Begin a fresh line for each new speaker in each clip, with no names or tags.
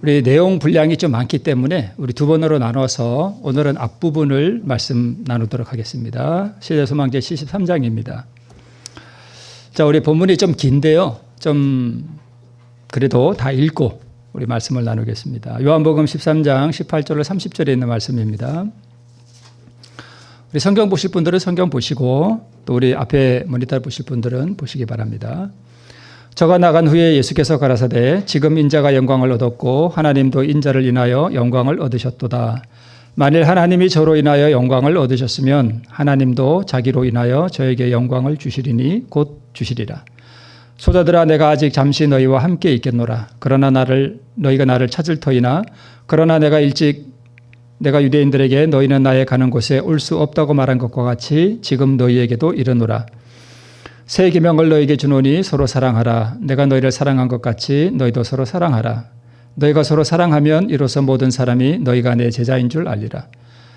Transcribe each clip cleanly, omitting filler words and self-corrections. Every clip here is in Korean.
우리 내용 분량이 좀 많기 때문에 우리 두 번으로 나눠서 오늘은 앞부분을 말씀 나누도록 하겠습니다. 시대소망제 73장입니다. 자, 우리 본문이 좀 긴데요. 좀 그래도 다 읽고 우리 말씀을 나누겠습니다. 요한복음 13장 18절로 30절에 있는 말씀입니다. 우리 성경 보실 분들은 성경 보시고 또 우리 앞에 모니터 보실 분들은 보시기 바랍니다. 저가 나간 후에 예수께서 가라사대 지금 인자가 영광을 얻었고 하나님도 인자를 인하여 영광을 얻으셨도다. 만일 하나님이 저로 인하여 영광을 얻으셨으면 하나님도 자기로 인하여 저에게 영광을 주시리니 곧 주시리라. 소자들아, 내가 아직 잠시 너희와 함께 있겠노라. 그러나 너희가 나를 찾을 터이나 그러나 내가 유대인들에게 너희는 나의 가는 곳에 올 수 없다고 말한 것과 같이 지금 너희에게도 이르노라. 새 계명을 너희에게 주노니 서로 사랑하라. 내가 너희를 사랑한 것 같이 너희도 서로 사랑하라. 너희가 서로 사랑하면 이로써 모든 사람이 너희가 내 제자인 줄 알리라.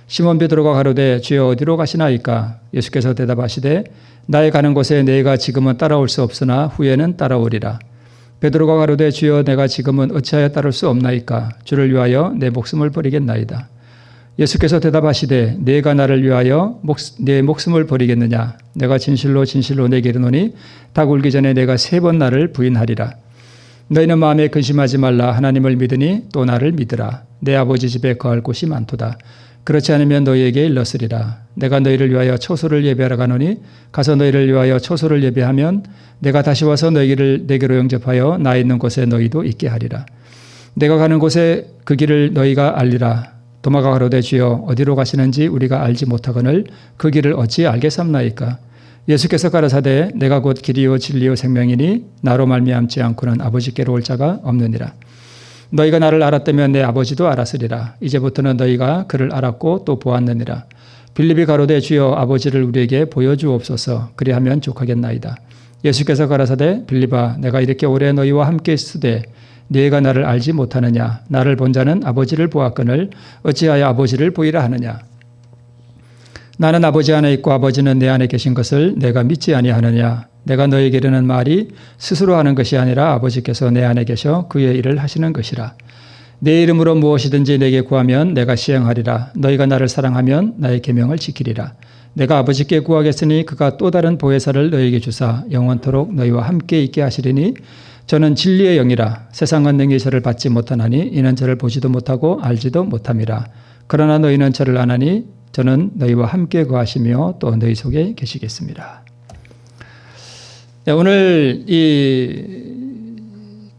시몬 베드로가 가로되 주여 어디로 가시나이까? 예수께서 대답하시되 나의 가는 곳에 너희가 지금은 따라올 수 없으나 후에는 따라오리라. 베드로가 가로되 주여 내가 지금은 어찌하여 따를 수 없나이까? 주를 위하여 내 목숨을 버리겠나이다. 예수께서 대답하시되 네가 나를 위하여 내 목숨을 버리겠느냐? 내가 진실로 진실로 내게 이르노니 닭 울기 전에 내가 3번 나를 부인하리라. 너희는 마음에 근심하지 말라. 하나님을 믿으니 또 나를 믿으라. 내 아버지 집에 거할 곳이 많도다. 그렇지 않으면 너희에게 일렀으리라. 내가 너희를 위하여 초소를 예배하러 가노니 가서 너희를 위하여 초소를 예배하면 내가 다시 와서 너희를 내게로 영접하여 나 있는 곳에 너희도 있게 하리라. 내가 가는 곳에 그 길을 너희가 알리라. 도마가 가로되 주여 어디로 가시는지 우리가 알지 못하거늘 그 길을 어찌 알겠삼나이까? 예수께서 가라사대 내가 곧 길이요 진리요 생명이니 나로 말미암지 않고는 아버지께로 올 자가 없느니라. 너희가 나를 알았다면 내 아버지도 알았으리라. 이제부터는 너희가 그를 알았고 또 보았느니라. 빌립이 가로되 주여 아버지를 우리에게 보여주옵소서. 그리하면 족하겠나이다. 예수께서 가라사대 빌립아, 내가 이렇게 오래 너희와 함께 있으되 너희가 나를 알지 못하느냐? 나를 본 자는 아버지를 보았거늘 어찌하여 아버지를 보이라 하느냐? 나는 아버지 안에 있고 아버지는 내 안에 계신 것을 내가 믿지 아니하느냐? 내가 너에게 이르는 말이 스스로 하는 것이 아니라 아버지께서 내 안에 계셔 그의 일을 하시는 것이라. 내 이름으로 무엇이든지 내게 구하면 내가 시행하리라. 너희가 나를 사랑하면 나의 계명을 지키리라. 내가 아버지께 구하겠으니 그가 또 다른 보혜사를 너희에게 주사 영원토록 너희와 함께 있게 하시리니 저는 진리의 영이라. 세상은 능히 저를 받지 못하나니 이는 저를 보지도 못하고 알지도 못함이라. 그러나 너희는 저를 아나니 저는 너희와 함께 거하시며 또 너희 속에 계시겠습니다. 네, 오늘 이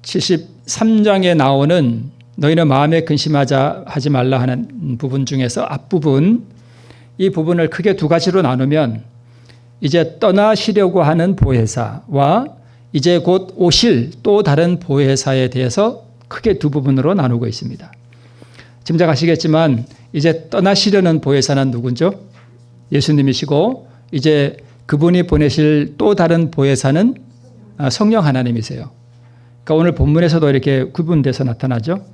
73장에 나오는 너희는 마음에 근심하지 말라 하는 부분 중에서 앞부분, 이 부분을 크게 두 가지로 나누면 이제 떠나시려고 하는 보혜사와 이제 곧 오실 또 다른 보혜사에 대해서 크게 두 부분으로 나누고 있습니다. 짐작하시겠지만 이제 떠나시려는 보혜사는 누군죠? 예수님이시고 이제 그분이 보내실 또 다른 보혜사는 성령 하나님이세요. 그러니까 오늘 본문에서도 이렇게 구분돼서 나타나죠.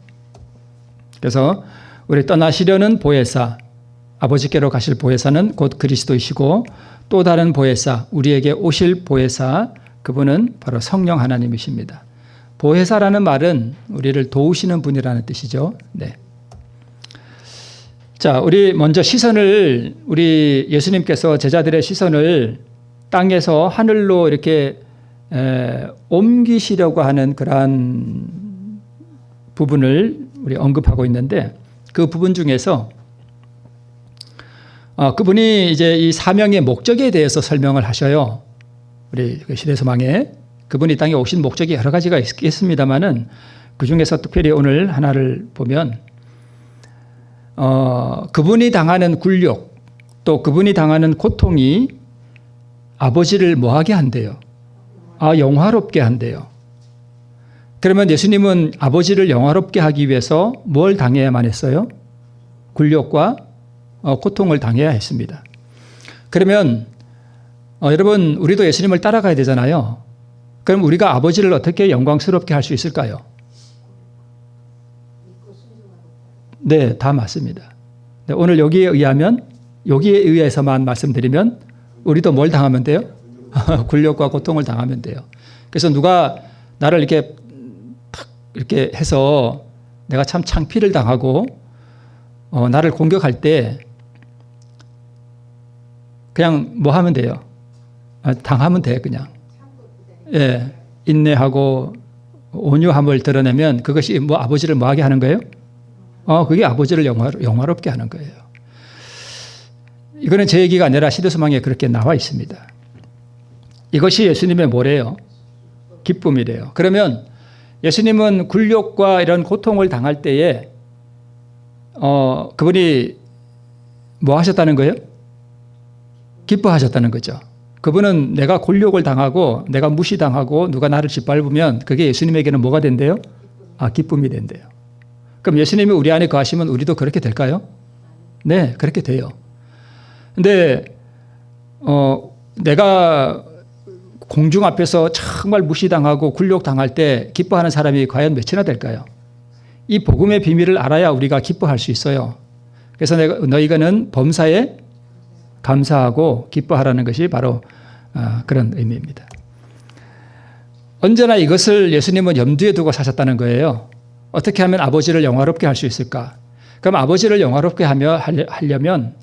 그래서 우리 떠나시려는 보혜사, 아버지께로 가실 보혜사는 곧 그리스도이시고 또 다른 보혜사, 우리에게 오실 보혜사, 그분은 바로 성령 하나님이십니다. 보혜사라는 말은 우리를 도우시는 분이라는 뜻이죠. 네. 자, 우리 먼저 우리 예수님께서 제자들의 시선을 땅에서 하늘로 이렇게 옮기시려고 하는 그러한 부분을 우리 언급하고 있는데 그 부분 중에서 그분이 이제 이 사명의 목적에 대해서 설명을 하셔요. 우리 시대소망에 그분이 땅에 오신 목적이 여러 가지가 있겠습니다만은 그 중에서 특별히 오늘 하나를 보면 그분이 당하는 굴욕 또 그분이 당하는 고통이 아버지를 뭐하게 한대요? 영화롭게 한대요. 그러면 예수님은 아버지를 영화롭게 하기 위해서 뭘 당해야만 했어요? 굴욕과 고통을 당해야 했습니다. 그러면 여러분, 우리도 예수님을 따라가야 되잖아요. 그럼 우리가 아버지를 어떻게 영광스럽게 할 수 있을까요? 네, 다 맞습니다. 네, 오늘 여기에 의해서만 말씀드리면 우리도 뭘 당하면 돼요? 굴욕과 고통을 당하면 돼요. 그래서 누가 나를 이렇게 탁 이렇게 해서 내가 참 창피를 당하고 나를 공격할 때 그냥 뭐 하면 돼요? 당하면 돼 그냥. 예, 인내하고 온유함을 드러내면 그것이 뭐 아버지를 뭐하게 하는 거예요? 그게 아버지를 영화롭게 하는 거예요. 이거는 제 얘기가 아니라 시대소망에 그렇게 나와 있습니다. 이것이 예수님의 뭐래요? 기쁨이래요. 그러면 예수님은 굴욕과 이런 고통을 당할 때에 그분이 뭐 하셨다는 거예요? 기뻐하셨다는 거죠. 그분은 내가 굴욕을 당하고 내가 무시당하고 누가 나를 짓밟으면 그게 예수님에게는 뭐가 된대요? 기쁨이 된대요. 그럼 예수님이 우리 안에 거하시면 우리도 그렇게 될까요? 네, 그렇게 돼요. 근데 내가 공중 앞에서 정말 무시당하고 굴욕당할 때 기뻐하는 사람이 과연 몇이나 될까요? 이 복음의 비밀을 알아야 우리가 기뻐할 수 있어요. 그래서 너희가는 범사에 감사하고 기뻐하라는 것이 바로 그런 의미입니다. 언제나 이것을 예수님은 염두에 두고 사셨다는 거예요. 어떻게 하면 아버지를 영화롭게 할 수 있을까? 그럼 아버지를 영화롭게 하려면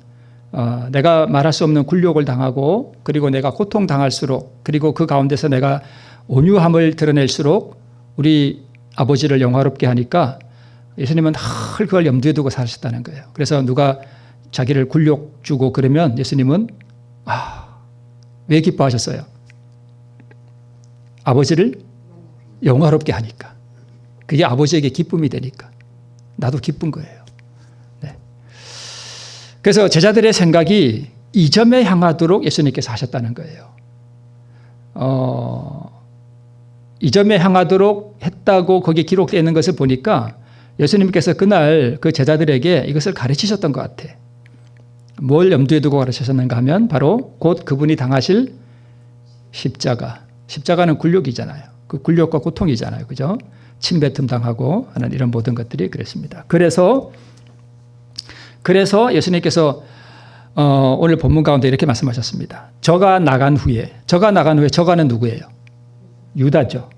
내가 말할 수 없는 굴욕을 당하고 그리고 내가 고통당할수록 그리고 그 가운데서 내가 온유함을 드러낼수록 우리 아버지를 영화롭게 하니까 예수님은 늘 그걸 염두에 두고 사셨다는 거예요. 그래서 누가 자기를 굴욕 주고 그러면 예수님은 왜 기뻐하셨어요? 아버지를 영화롭게 하니까. 그게 아버지에게 기쁨이 되니까. 나도 기쁜 거예요. 네. 그래서 제자들의 생각이 이 점에 향하도록 예수님께서 하셨다는 거예요. 이 점에 향하도록 했다고 거기에 기록되어 있는 것을 보니까 예수님께서 그날 그 제자들에게 이것을 가르치셨던 것 같아. 뭘 염두에 두고 가르치셨는가 하면 바로 곧 그분이 당하실 십자가. 십자가는 굴욕이잖아요. 그 굴욕과 고통이잖아요. 그죠? 침뱉음 당하고 하는 이런 모든 것들이 그랬습니다. 그래서 예수님께서 오늘 본문 가운데 이렇게 말씀하셨습니다. 저가 나간 후에 저가는 누구예요? 유다죠.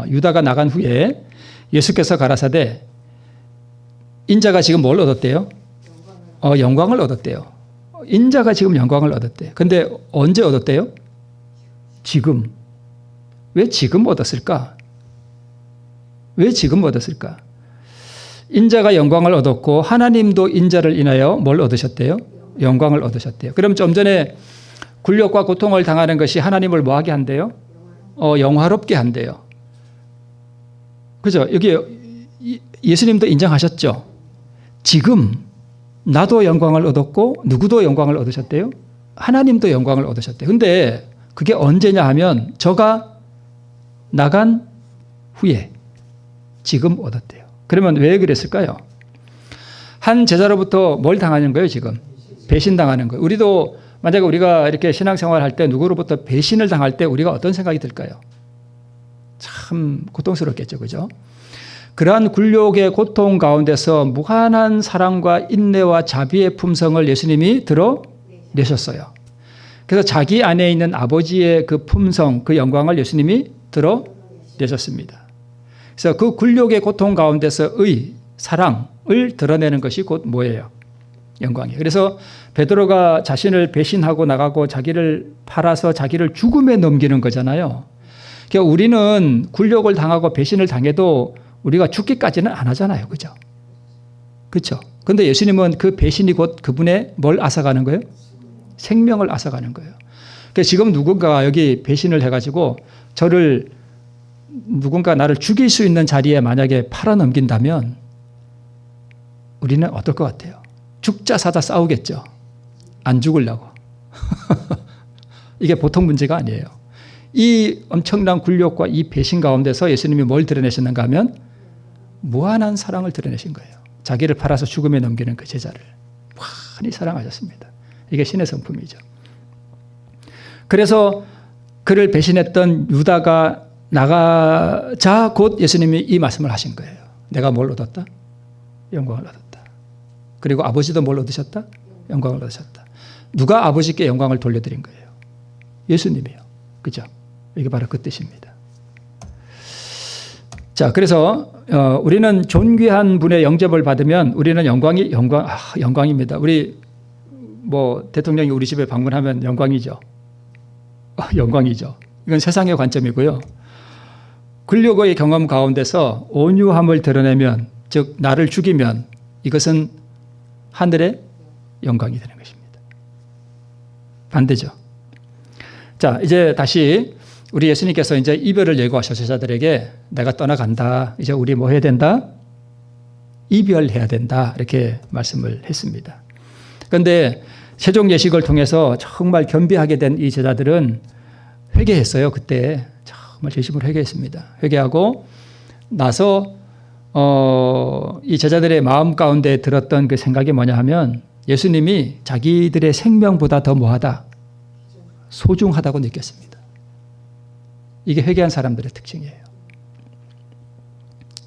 유다가 나간 후에 예수께서 가라사대 인자가 지금 뭘 얻었대요? 영광을 얻었대요. 인자가 지금 영광을 얻었대요. 근데 언제 얻었대요? 지금. 왜 지금 얻었을까? 왜 지금 얻었을까? 인자가 영광을 얻었고 하나님도 인자를 인하여 뭘 얻으셨대요? 영광을 얻으셨대요. 그럼 좀 전에 굴욕과 고통을 당하는 것이 하나님을 뭐하게 한대요? 영화롭게 한대요. 그죠? 여기 예수님도 인정하셨죠? 지금 나도 영광을 얻었고 누구도 영광을 얻으셨대요? 하나님도 영광을 얻으셨대요. 근데 그게 언제냐 하면 저가 나간 후에 지금 얻었대요. 그러면 왜 그랬을까요? 한 제자로부터 뭘 당하는 거예요, 지금? 배신당하는 거예요. 우리도 만약에 우리가 이렇게 신앙생활 할 때 누구로부터 배신을 당할 때 우리가 어떤 생각이 들까요? 참 고통스럽겠죠, 그죠? 그러한 굴욕의 고통 가운데서 무한한 사랑과 인내와 자비의 품성을 예수님이 드러내셨어요. 그래서 자기 안에 있는 아버지의 그 품성, 그 영광을 예수님이 드러내셨습니다. 그래서 그 굴욕의 고통 가운데서의 사랑을 드러내는 것이 곧 뭐예요? 영광이에요. 그래서 베드로가 자신을 배신하고 나가고 자기를 팔아서 자기를 죽음에 넘기는 거잖아요. 그러니까 우리는 굴욕을 당하고 배신을 당해도 우리가 죽기까지는 안 하잖아요. 그죠? 그렇죠? 그런데 예수님은 그 배신이 곧 그분의 뭘 앗아가는 거예요? 생명을 앗아가는 거예요. 그러니까 지금 누군가 여기 배신을 해가지고 누군가 나를 죽일 수 있는 자리에 만약에 팔아넘긴다면 우리는 어떨 것 같아요? 죽자 사자 싸우겠죠. 안 죽으려고. 이게 보통 문제가 아니에요. 이 엄청난 굴욕과 이 배신 가운데서 예수님이 뭘 드러내셨는가 하면 무한한 사랑을 드러내신 거예요. 자기를 팔아서 죽음에 넘기는 그 제자를 많이 사랑하셨습니다. 이게 신의 성품이죠. 그래서 그를 배신했던 유다가 나가자 곧 예수님이 이 말씀을 하신 거예요. 내가 뭘 얻었다? 영광을 얻었다. 그리고 아버지도 뭘 얻으셨다? 영광을 얻으셨다. 누가 아버지께 영광을 돌려드린 거예요? 예수님이요. 그죠? 이게 바로 그 뜻입니다. 자, 그래서 우리는 존귀한 분의 영접을 받으면 우리는 영광입니다. 우리 뭐 대통령이 우리 집에 방문하면 영광이죠. 영광이죠. 이건 세상의 관점이고요. 근력의 경험 가운데서 온유함을 드러내면, 즉 나를 죽이면 이것은 하늘의 영광이 되는 것입니다. 반대죠. 자, 이제 다시 우리 예수님께서 이제 이별을 예고하셔서 제자들에게 내가 떠나간다. 이제 우리 뭐 해야 된다? 이별해야 된다. 이렇게 말씀을 했습니다. 그런데 세종 예식을 통해서 정말 겸비하게 된 이 제자들은 회개했어요. 그때 정말 진심으로 회개했습니다. 회개하고 나서 이 제자들의 마음 가운데 들었던 그 생각이 뭐냐 하면 예수님이 자기들의 생명보다 더 뭐하다? 소중하다고 느꼈습니다. 이게 회개한 사람들의 특징이에요.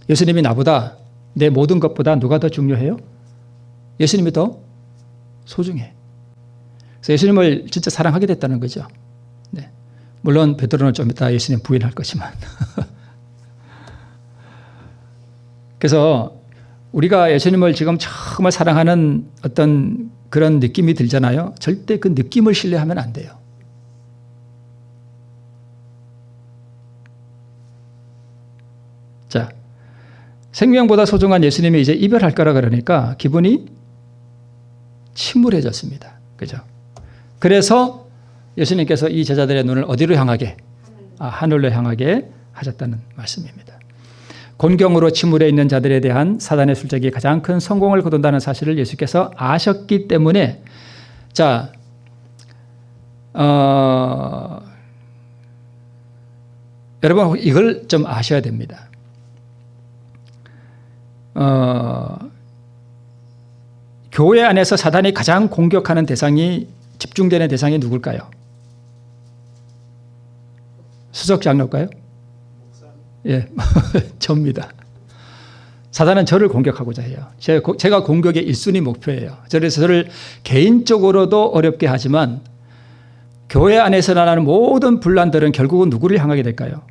예수님이 나보다 내 모든 것보다 누가 더 중요해요? 예수님이 더 소중해. 그래서 예수님을 진짜 사랑하게 됐다는 거죠. 네. 물론 베드로는 좀 이따 예수님 부인할 것이만. 그래서 우리가 예수님을 지금 정말 사랑하는 어떤 그런 느낌이 들잖아요. 절대 그 느낌을 신뢰하면 안 돼요. 자, 생명보다 소중한 예수님이 이제 이별할 거라 그러니까 기분이 침울해졌습니다. 그죠? 그래서 예수님께서 이 제자들의 눈을 어디로 향하게? 하늘로 향하게 하셨다는 말씀입니다. 곤경으로 침울해 있는 자들에 대한 사단의 술책이 가장 큰 성공을 거둔다는 사실을 예수께서 아셨기 때문에 자, 여러분 이걸 좀 아셔야 됩니다. 교회 안에서 사단이 가장 공격하는 대상이 집중되는 대상이 누굴까요? 수석 장로일까요? 예, 접니다. 사단은 저를 공격하고자 해요. 제가 공격의 1순위 목표예요. 그래서 저를 개인적으로도 어렵게 하지만 교회 안에서 나는 모든 분란들은 결국은 누구를 향하게 될까요?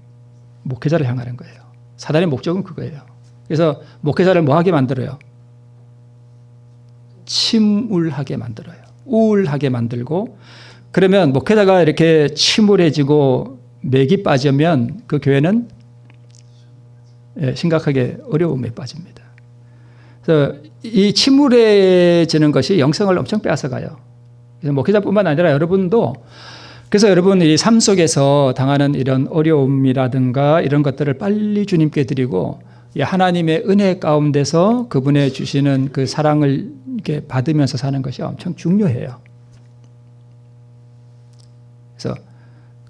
목회자를 향하는 거예요. 사단의 목적은 그거예요. 그래서 목회자를 뭐하게 만들어요? 침울하게 만들어요. 우울하게 만들고 그러면 목회자가 이렇게 침울해지고 맥이 빠지면 그 교회는 심각하게 어려움에 빠집니다. 그래서 이 침울해지는 것이 영성을 엄청 빼앗아가요. 그래서 목회자뿐만 아니라 여러분도 그래서 여러분 이 삶 속에서 당하는 이런 어려움이라든가 이런 것들을 빨리 주님께 드리고 하나님의 은혜 가운데서 그분의 주시는 그 사랑을 이렇게 받으면서 사는 것이 엄청 중요해요. 그래서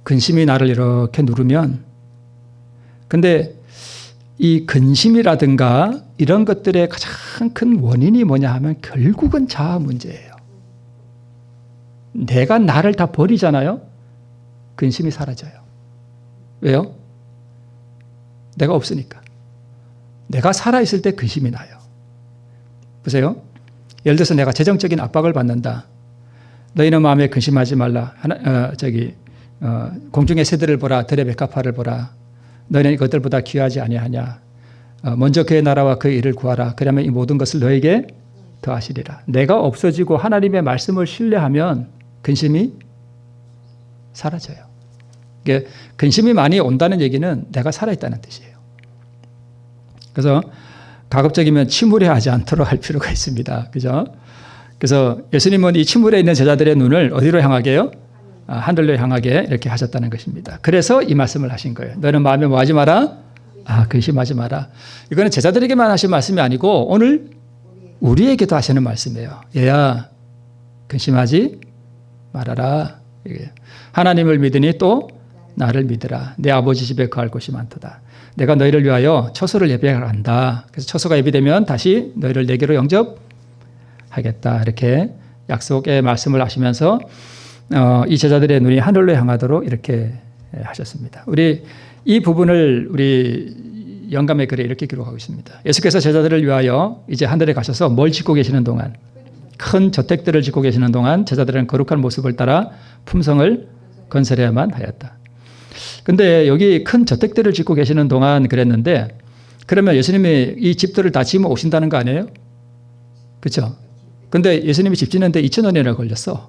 근심이 나를 이렇게 누르면 근데 이 근심이라든가 이런 것들의 가장 큰 원인이 뭐냐 하면 결국은 자아 문제예요. 내가 나를 다 버리잖아요. 근심이 사라져요. 왜요? 내가 없으니까. 내가 살아있을 때 근심이 나요. 보세요. 예를 들어서 내가 재정적인 압박을 받는다. 너희는 마음에 근심하지 말라. 공중의 새들을 보라. 들의 백합화를 보라. 너희는 이것들보다 귀하지 아니하냐. 먼저 그의 나라와 그의 일을 구하라. 그러면 이 모든 것을 너에게 더하시리라. 내가 없어지고 하나님의 말씀을 신뢰하면 근심이 사라져요. 이게 근심이 많이 온다는 얘기는 내가 살아있다는 뜻이에요. 그래서 가급적이면 침울해하지 않도록 할 필요가 있습니다. 그죠? 그래서 예수님은 이 침울해 있는 제자들의 눈을 어디로 향하게요? 하늘로 향하게 이렇게 하셨다는 것입니다. 그래서 이 말씀을 하신 거예요. 너는 마음에 뭐 하지 마라? 근심하지 마라. 이거는 제자들에게만 하신 말씀이 아니고 오늘 우리에게도 하시는 말씀이에요. 얘야, 근심하지 말아라. 하나님을 믿으니 또 나를 믿으라. 내 아버지 집에 거할 곳이 많도다. 내가 너희를 위하여 처소를 예비한다. 그래서 처소가 예비되면 다시 너희를 내게로 영접하겠다. 이렇게 약속의 말씀을 하시면서 이 제자들의 눈이 하늘로 향하도록 이렇게 하셨습니다. 우리 이 부분을 우리 영감의 글에 이렇게 기록하고 있습니다. 예수께서 제자들을 위하여 이제 하늘에 가셔서 뭘 짓고 계시는 동안 큰 저택들을 짓고 계시는 동안 제자들은 거룩한 모습을 따라 품성을 건설해야만 하였다. 근데 여기 큰 저택들을 짓고 계시는 동안 그랬는데 그러면 예수님이 이 집들을 다 지으면 오신다는 거 아니에요? 그렇죠? 근데 예수님이 집 짓는데 2000년이나 걸렸어.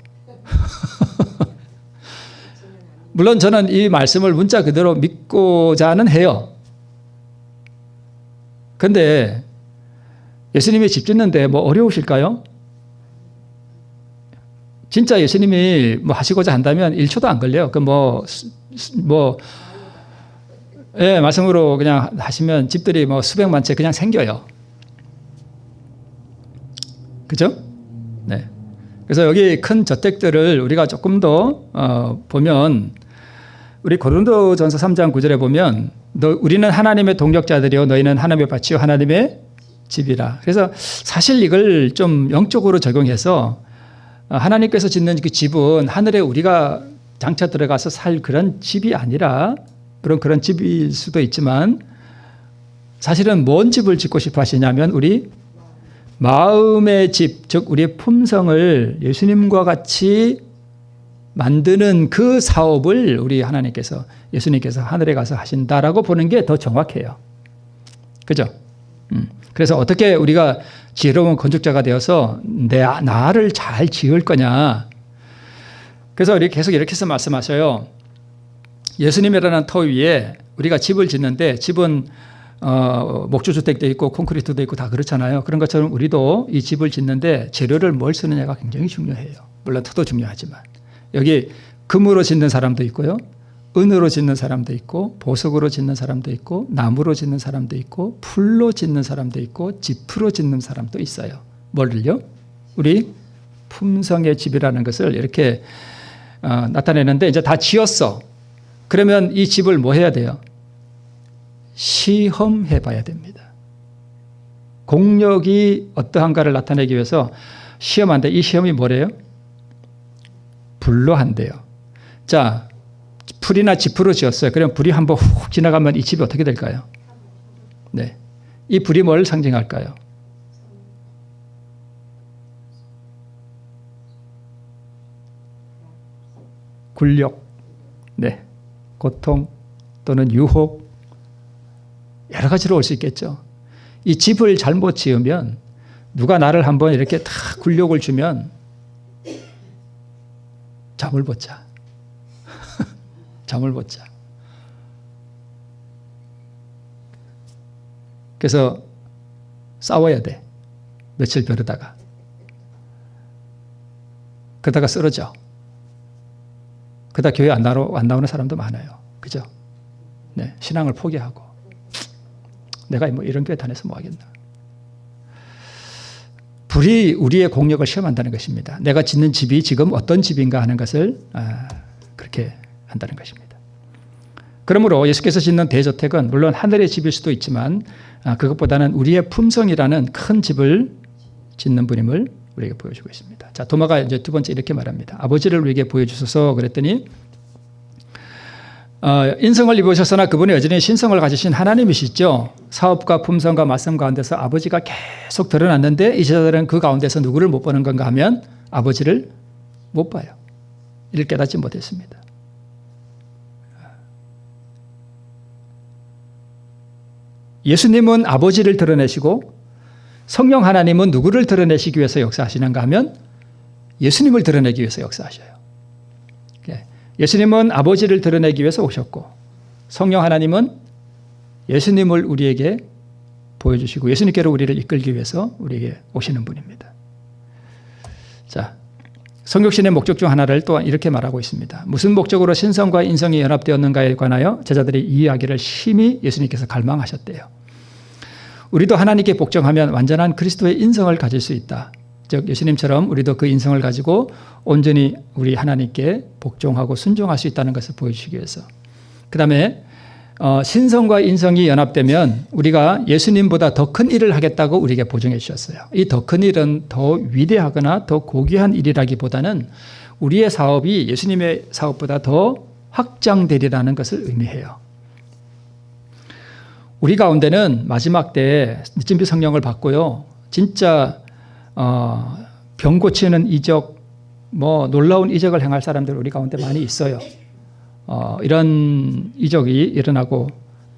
물론 저는 이 말씀을 문자 그대로 믿고자는 해요. 근데 예수님이 집 짓는데 뭐 어려우실까요? 진짜 예수님이 뭐 하시고자 한다면 1초도 안 걸려요. 예, 말씀으로 그냥 하시면 집들이 뭐 수백만 채 그냥 생겨요. 그죠? 네. 그래서 여기 큰 저택들을 우리가 조금 더 보면 우리 고린도전서 3장 9절에 보면 우리는 하나님의 동역자들이요 너희는 하나님의 밭이요 하나님의 집이라. 그래서 사실 이걸 좀 영적으로 적용해서 하나님께서 짓는 그 집은 하늘에 우리가 장차 들어가서 살 그런 집이 아니라 물론 그런 집일 수도 있지만 사실은 뭔 집을 짓고 싶어 하시냐면 우리 마음의 집, 즉 우리의 품성을 예수님과 같이 만드는 그 사업을 우리 하나님께서 예수님께서 하늘에 가서 하신다라고 보는 게 더 정확해요. 그죠? 그래서 어떻게 우리가 지혜로운 건축자가 되어서 나를 잘 지을 거냐. 그래서 우리 계속 이렇게 해서 말씀하셔요. 예수님이라는 터 위에 우리가 집을 짓는데 집은 목조주택도 있고 콘크리트도 있고 다 그렇잖아요. 그런 것처럼 우리도 이 집을 짓는데 재료를 뭘 쓰느냐가 굉장히 중요해요. 물론 터도 중요하지만. 여기 금으로 짓는 사람도 있고요. 은으로 짓는 사람도 있고 보석으로 짓는 사람도 있고 나무로 짓는 사람도 있고 풀로 짓는 사람도 있고 지프로 짓는 사람도 있어요. 뭐를요? 우리 품성의 집이라는 것을 이렇게 나타내는데 이제 다 지었어. 그러면 이 집을 뭐 해야 돼요? 시험해 봐야 됩니다. 공력이 어떠한가를 나타내기 위해서 시험한데 이 시험이 뭐래요? 불로 한대요. 자, 풀이나 지프로 지었어요. 그럼 불이 한번 훅 지나가면 이 집이 어떻게 될까요? 네. 이 불이 뭘 상징할까요? 굴욕, 네. 고통 또는 유혹 여러 가지로 올 수 있겠죠. 이 집을 잘못 지으면 누가 나를 한번 이렇게 다 굴욕을 주면 잠을 못 자. 잠을 못 자. 그래서 싸워야 돼. 며칠 벼르다가. 그러다가 쓰러져. 그러다 교회 안 나오는 사람도 많아요. 그죠? 네, 신앙을 포기하고. 내가 뭐 이런 교회 다녀서 뭐 하겠나. 불이 우리의 공력을 시험한다는 것입니다. 내가 짓는 집이 지금 어떤 집인가 하는 것을 그렇게 한다는 것입니다. 그러므로 예수께서 짓는 대저택은 물론 하늘의 집일 수도 있지만 그것보다는 우리의 품성이라는 큰 집을 짓는 분임을 우리에게 보여주고 있습니다. 자, 도마가 이제 두 번째 이렇게 말합니다. 아버지를 우리에게 보여주소서 그랬더니 인성을 입으셨으나 그분이 여전히 신성을 가지신 하나님이시죠. 사업과 품성과 말씀 가운데서 아버지가 계속 드러났는데 이 제자들은 그 가운데서 누구를 못 보는 건가 하면 아버지를 못 봐요. 이를 깨닫지 못했습니다. 예수님은 아버지를 드러내시고 성령 하나님은 누구를 드러내시기 위해서 역사하시는가 하면 예수님을 드러내기 위해서 역사하셔요. 예수님은 아버지를 드러내기 위해서 오셨고 성령 하나님은 예수님을 우리에게 보여주시고 예수님께로 우리를 이끌기 위해서 우리에게 오시는 분입니다. 자, 성육신의 목적 중 하나를 또한 이렇게 말하고 있습니다. 무슨 목적으로 신성과 인성이 연합되었는가에 관하여 제자들이 이 이야기를 심히 예수님께서 갈망하셨대요. 우리도 하나님께 복종하면 완전한 그리스도의 인성을 가질 수 있다. 즉 예수님처럼 우리도 그 인성을 가지고 온전히 우리 하나님께 복종하고 순종할 수 있다는 것을 보여주시기 위해서. 그 다음에 신성과 인성이 연합되면 우리가 예수님보다 더 큰 일을 하겠다고 우리에게 보증해 주셨어요. 이 더 큰 일은 더 위대하거나 더 고귀한 일이라기보다는 우리의 사업이 예수님의 사업보다 더 확장되리라는 것을 의미해요. 우리 가운데는 마지막 때에 늦은비 성령을 받고요. 진짜 병 고치는 이적, 뭐 놀라운 이적을 행할 사람들 우리 가운데 많이 있어요. 이런 이적이 일어나고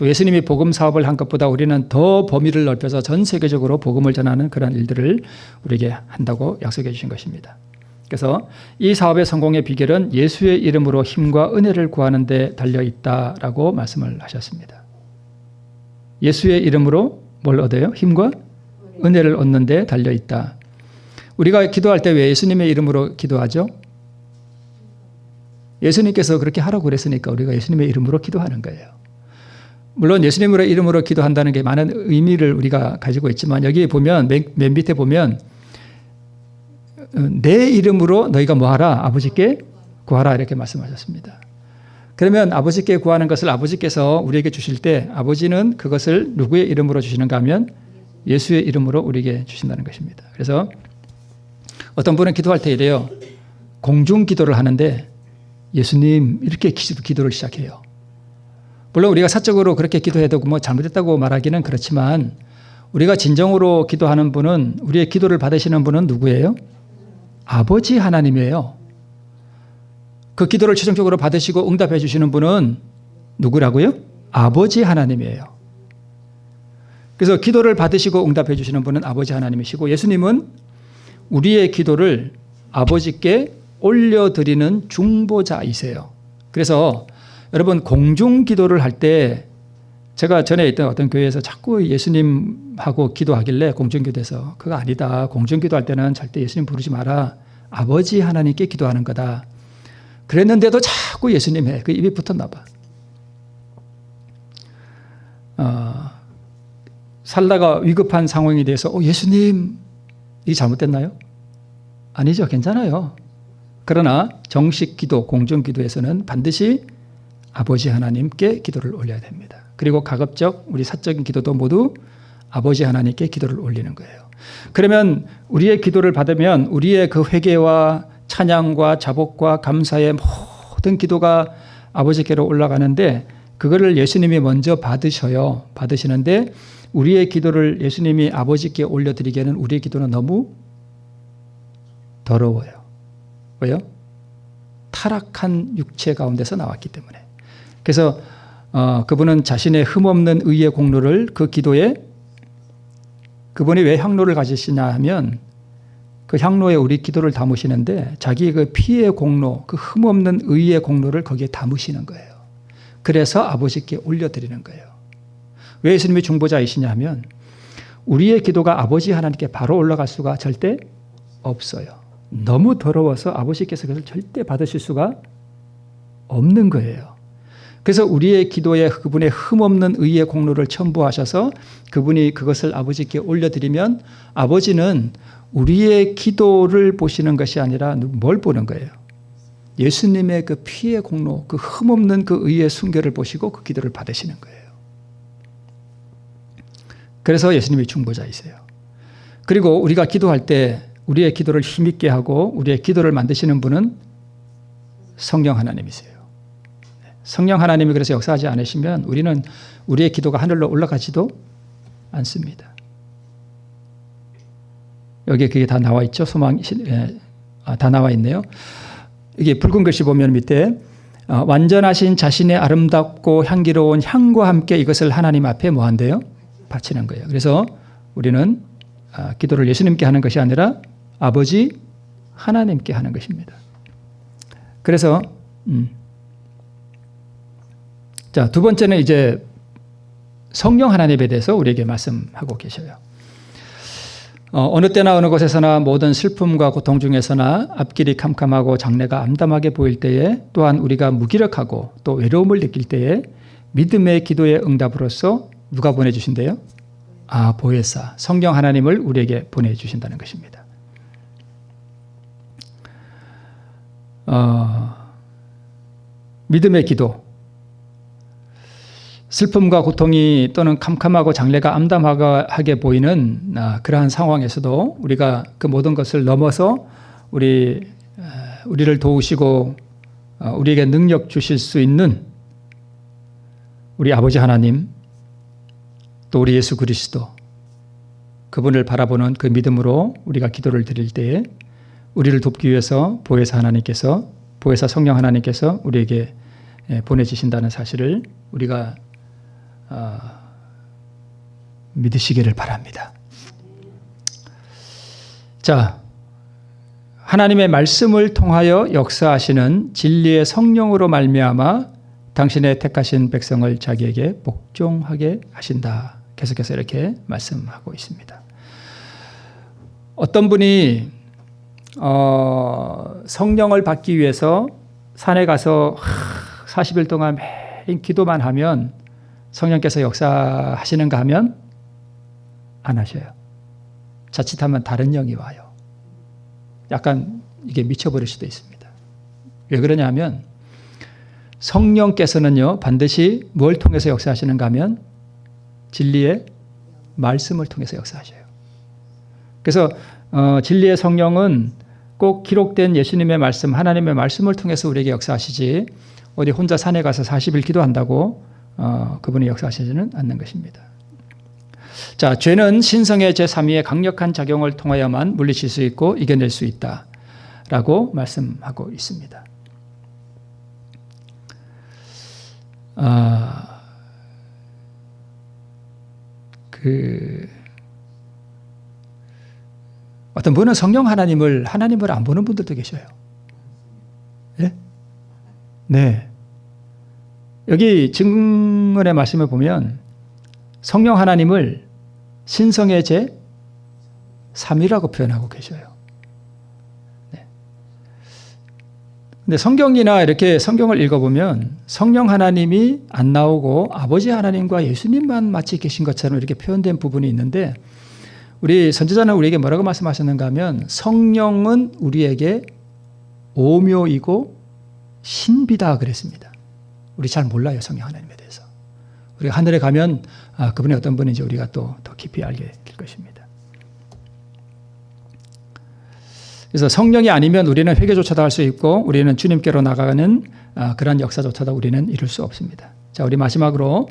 또 예수님이 복음 사업을 한 것보다 우리는 더 범위를 넓혀서 전 세계적으로 복음을 전하는 그런 일들을 우리에게 한다고 약속해 주신 것입니다. 그래서 이 사업의 성공의 비결은 예수의 이름으로 힘과 은혜를 구하는 데 달려 있다라고 말씀을 하셨습니다. 예수의 이름으로 뭘 얻어요? 힘과 은혜를 얻는 데 달려 있다. 우리가 기도할 때 왜 예수님의 이름으로 기도하죠? 예수님께서 그렇게 하라고 그랬으니까 우리가 예수님의 이름으로 기도하는 거예요. 물론 예수님의 이름으로 기도한다는 게 많은 의미를 우리가 가지고 있지만 여기 보면 맨 밑에 보면 내 이름으로 너희가 뭐하라? 아버지께 구하라 이렇게 말씀하셨습니다. 그러면 아버지께 구하는 것을 아버지께서 우리에게 주실 때 아버지는 그것을 누구의 이름으로 주시는가 하면 예수의 이름으로 우리에게 주신다는 것입니다. 그래서 어떤 분은 기도할 때 이래요. 공중 기도를 하는데 예수님 이렇게 기도를 시작해요. 물론 우리가 사적으로 그렇게 기도해도 뭐 잘못했다고 말하기는 그렇지만 우리가 진정으로 기도하는 분은 우리의 기도를 받으시는 분은 누구예요? 아버지 하나님이에요. 그 기도를 최종적으로 받으시고 응답해 주시는 분은 누구라고요? 아버지 하나님이에요. 그래서 기도를 받으시고 응답해 주시는 분은 아버지 하나님이시고 예수님은 우리의 기도를 아버지께 올려드리는 중보자이세요. 그래서 여러분 공중 기도를 할 때 제가 전에 있던 어떤 교회에서 자꾸 예수님하고 기도하길래 공중기도에서 그거 아니다. 공중기도할 때는 절대 예수님 부르지 마라. 아버지 하나님께 기도하는 거다. 그랬는데도 자꾸 예수님 해. 그 입이 붙었나 봐. 살다가 위급한 상황에 대해서 예수님 이게 잘못됐나요? 아니죠. 괜찮아요. 그러나 정식 기도, 공중 기도에서는 반드시 아버지 하나님께 기도를 올려야 됩니다. 그리고 가급적 우리 사적인 기도도 모두 아버지 하나님께 기도를 올리는 거예요. 그러면 우리의 기도를 받으면 우리의 그 회개와 찬양과 자복과 감사의 모든 기도가 아버지께로 올라가는데 그거를 예수님이 먼저 받으셔요. 받으시는데 우리의 기도를 예수님이 아버지께 올려드리기에는 우리의 기도는 너무 더러워요. 왜요? 타락한 육체 가운데서 나왔기 때문에. 그래서 그분은 자신의 흠없는 의의 공로를 그 기도에 그분이 왜 향로를 가지시냐 하면 그 향로에 우리 기도를 담으시는데 자기의 그 피의 공로, 그 흠없는 의의 공로를 거기에 담으시는 거예요. 그래서 아버지께 올려드리는 거예요. 왜 예수님이 중보자이시냐 하면 우리의 기도가 아버지 하나님께 바로 올라갈 수가 절대 없어요. 너무 더러워서 아버지께서 그것을 절대 받으실 수가 없는 거예요. 그래서 우리의 기도에 그분의 흠없는 의의 공로를 첨부하셔서 그분이 그것을 아버지께 올려드리면 아버지는 우리의 기도를 보시는 것이 아니라 뭘 보는 거예요? 예수님의 그 피의 공로, 그 흠없는 그 의의 순결을 보시고 그 기도를 받으시는 거예요. 그래서 예수님이 중보자이세요. 그리고 우리가 기도할 때 우리의 기도를 힘있게 하고 우리의 기도를 만드시는 분은 성령 하나님이세요. 성령 하나님이 그래서 역사하지 않으시면 우리는 우리의 기도가 하늘로 올라가지도 않습니다. 여기에 그게 다 나와 있죠. 다 나와 있네요. 이게 붉은 글씨 보면 밑에 완전하신 자신의 아름답고 향기로운 향과 함께 이것을 하나님 앞에 뭐 한대요? 바치는 거예요. 그래서 우리는 기도를 예수님께 하는 것이 아니라 아버지 하나님께 하는 것입니다. 그래서 자, 두 번째는 이제 성령 하나님에 대해서 우리에게 말씀하고 계셔요. 어느 때나 어느 곳에서나 모든 슬픔과 고통 중에서나 앞길이 캄캄하고 장래가 암담하게 보일 때에 또한 우리가 무기력하고 또 외로움을 느낄 때에 믿음의 기도의 응답으로서 누가 보내주신대요? 보혜사, 성령 하나님을 우리에게 보내주신다는 것입니다. 믿음의 기도, 슬픔과 고통이 또는 캄캄하고 장래가 암담하게 보이는 그러한 상황에서도 우리가 그 모든 것을 넘어서 우리를 도우시고 우리에게 능력 주실 수 있는 우리 아버지 하나님, 또 우리 예수 그리스도, 그분을 바라보는 그 믿음으로 우리가 기도를 드릴 때에 우리를 돕기 위해서 보혜사 성령 하나님께서 우리에게 보내주신다는 사실을 우리가 믿으시기를 바랍니다. 자, 하나님의 말씀을 통하여 역사하시는 진리의 성령으로 말미암아 당신의 택하신 백성을 자기에게 복종하게 하신다. 계속해서 이렇게 말씀하고 있습니다. 어떤 분이 성령을 받기 위해서 산에 가서 40일 동안 매일 기도만 하면 성령께서 역사하시는가 하면 안 하셔요. 자칫하면 다른 영이 와요. 약간 이게 미쳐버릴 수도 있습니다. 왜 그러냐면 성령께서는요 반드시 뭘 통해서 역사하시는가 하면 진리의 말씀을 통해서 역사하셔요. 그래서 진리의 성령은 꼭 기록된 예수님의 말씀, 하나님의 말씀을 통해서 우리에게 역사하시지 어디 혼자 산에 가서 40일 기도한다고 그분이 역사하시지는 않는 것입니다. 자, 죄는 신성의 제3위의 강력한 작용을 통하여만 물리칠 수 있고 이겨낼 수 있다라고 말씀하고 있습니다. 어떤 분은 성령 하나님을 안 보는 분들도 계셔요. 네? 네. 여기 증언의 말씀을 보면 성령 하나님을 신성의 제 3위라고 표현하고 계셔요. 네. 근데 성경이나 이렇게 성경을 읽어보면 성령 하나님이 안 나오고 아버지 하나님과 예수님만 마치 계신 것처럼 이렇게 표현된 부분이 있는데 우리 선지자는 우리에게 뭐라고 말씀하셨는가 하면 성령은 우리에게 오묘이고 신비다 그랬습니다. 우리 잘 몰라요, 성령 하나님에 대해서. 우리가 하늘에 가면 그분이 어떤 분인지 우리가 또 더 깊이 알게 될 것입니다. 그래서 성령이 아니면 우리는 회개조차도 할 수 있고 우리는 주님께로 나가는 그런 역사조차도 우리는 이룰 수 없습니다. 자, 우리 마지막으로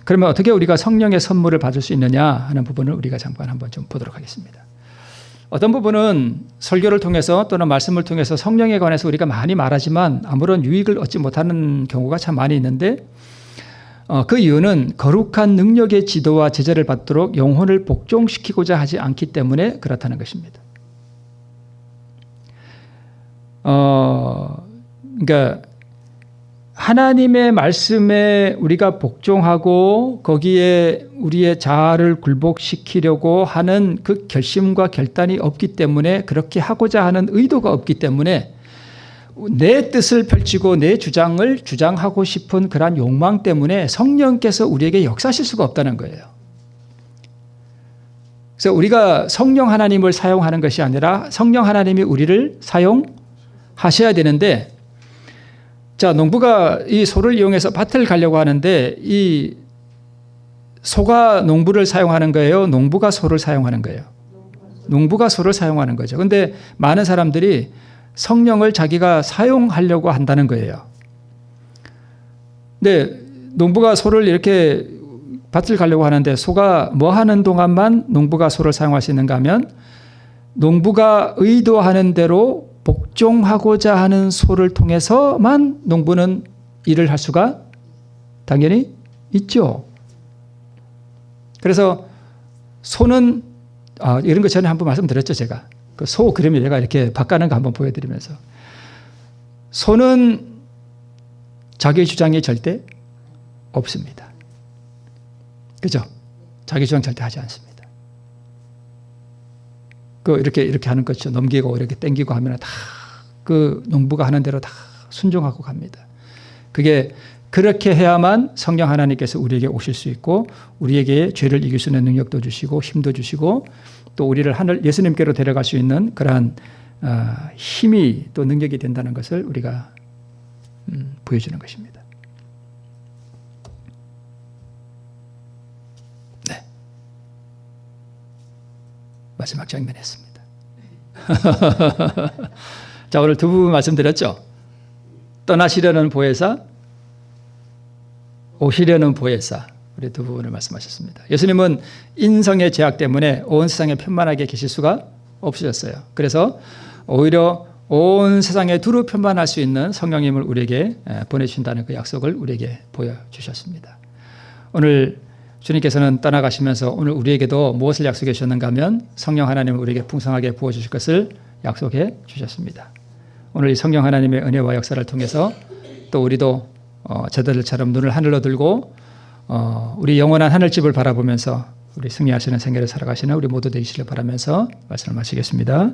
그러면 어떻게 우리가 성령의 선물을 받을 수 있느냐 하는 부분을 우리가 잠깐 한번 좀 보도록 하겠습니다. 어떤 부분은 설교를 통해서 또는 말씀을 통해서 성령에 관해서 우리가 많이 말하지만 아무런 유익을 얻지 못하는 경우가 참 많이 있는데 그 이유는 거룩한 능력의 지도와 제재를 받도록 영혼을 복종시키고자 하지 않기 때문에 그렇다는 것입니다. 그러니까 하나님의 말씀에 우리가 복종하고 거기에 우리의 자아를 굴복시키려고 하는 그 결심과 결단이 없기 때문에 그렇게 하고자 하는 의도가 없기 때문에 내 뜻을 펼치고 내 주장을 주장하고 싶은 그러한 욕망 때문에 성령께서 우리에게 역사하실 수가 없다는 거예요. 그래서 우리가 성령 하나님을 사용하는 것이 아니라 성령 하나님이 우리를 사용하셔야 되는데 자, 농부가 이 소를 이용해서 밭을 가려고 하는데 이 소가 농부를 사용하는 거예요? 농부가 소를 사용하는 거예요? 농부가 소를 사용하는 거죠. 그런데 많은 사람들이 성령을 자기가 사용하려고 한다는 거예요. 근데 농부가 소를 이렇게 밭을 가려고 하는데 소가 뭐 하는 동안만 농부가 소를 사용할 수 있는가 하면 농부가 의도하는 대로 복종하고자 하는 소를 통해서만 농부는 일을 할 수가 당연히 있죠. 그래서 소는 이런 거 전에 한번 말씀드렸죠, 제가. 그 소 그림을 내가 이렇게 바꿔는 거 한번 보여드리면서 소는 자기 주장이 절대 없습니다. 그죠? 자기 주장 절대 하지 않습니다. 이렇게 하는 거죠. 넘기고 이렇게 당기고 하면 다 그 농부가 하는 대로 다 순종하고 갑니다. 그게 그렇게 해야만 성령 하나님께서 우리에게 오실 수 있고 우리에게 죄를 이길 수 있는 능력도 주시고 힘도 주시고 또 우리를 하늘 예수님께로 데려갈 수 있는 그러한 힘이 또 능력이 된다는 것을 우리가 보여주는 것입니다. 네. 마지막 장면에 했습니다. 자, 오늘 두 부분 말씀드렸죠. 떠나시려는 보혜사, 오시려는 보혜사, 우리 두 부분을 말씀하셨습니다. 예수님은 인성의 제약 때문에 온 세상에 편만하게 계실 수가 없으셨어요. 그래서 오히려 온 세상에 두루 편만할 수 있는 성령님을 우리에게 보내주신다는 그 약속을 우리에게 보여주셨습니다. 오늘 주님께서는 떠나가시면서 오늘 우리에게도 무엇을 약속해 주셨는가 하면 성령 하나님을 우리에게 풍성하게 부어주실 것을 약속해 주셨습니다. 오늘 이 성령 하나님의 은혜와 역사를 통해서 또 우리도 제자들처럼 눈을 하늘로 들고 우리 영원한 하늘집을 바라보면서 우리 승리하시는 생애를 살아가시는 우리 모두 되시길 바라면서 말씀을 마치겠습니다.